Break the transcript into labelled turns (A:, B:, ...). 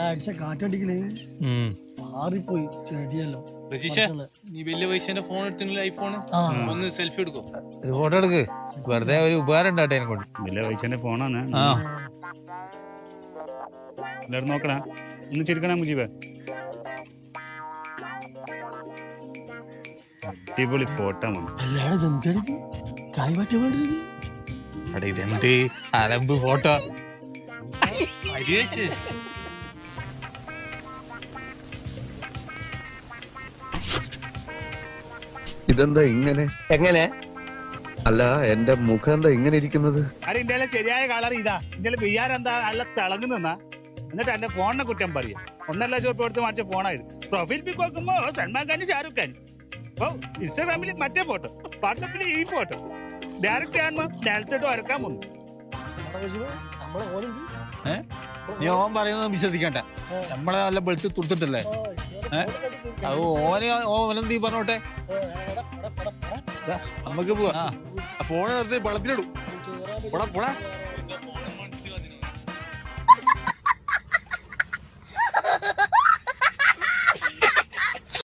A: അടിച്ച കാറ്റടിക്കല് മാറിപ്പോയി ചെടിയല്ലോ.
B: നീ വലിയ പൈസന്റെ ഫോൺ എടുത്തില്ല, ഐഫോൺ ഒന്ന് സെൽഫി എടുക്കും.
C: ഒരു ഫോട്ടോ എടുക്ക്, വെറുതെ ഒരു ഉപകാരം ഉണ്ടാട്ടെ എന്നെ കൊണ്ട്.
D: വലിയ പൈസന്റെ ഫോണാണ്. എല്ലാവരും നോക്കണേ, ഒന്ന് ചിരിക്കണേ മുജീബ്. അടിപൊളി ഫോട്ടോ
C: ഇതെന്ത് അലമ്പ് ഫോട്ടോ.
E: ഇതെന്താ ഇങ്ങനെ?
F: എങ്ങനെ
E: അല്ല, എന്റെ മുഖം എന്താ ഇങ്ങനെ ഇരിക്കുന്നത്?
D: ഇന്ത്യയിലെ ശരിയായ കളർ ഇതാ. ഇന്ത്യയിലെ ബിയാരെന്താ നല്ല തിളങ്ങുന്ന, എന്നിട്ട് എന്റെ ഫോണിനെ കുറ്റം പറയാം. 1.5 ലക്ഷം രൂപ എടുത്ത് വാങ്ങിച്ച ഫോണായത്. പ്രൊഫൈൽ പിക്ക് നോക്കുമ്പോ സൽമാൻ ഖാൻ, ഷാരൂഖ് ഖാൻ. ഇൻസ്റ്റാഗ്രാമിൽ മറ്റേ ഫോട്ടോ, വാട്സാപ്പിൽ ഈ ഫോട്ടോ. ഡയറക്റ്റ് കാണുമ്പോ നേരത്തെ വരക്കാൻ വന്നു.
C: നീ ഓൻ പറയുന്നത് വിശ്വസിക്കണ്ട. നമ്മളെ നല്ല വെളുത്ത് തുറത്തിട്ടല്ലേ അത് ഓനെന്ത് പറഞ്ഞോട്ടെ. നമുക്ക് പോവാ. ഫോൺ എടുത്ത് വെള്ളത്തിലിടും.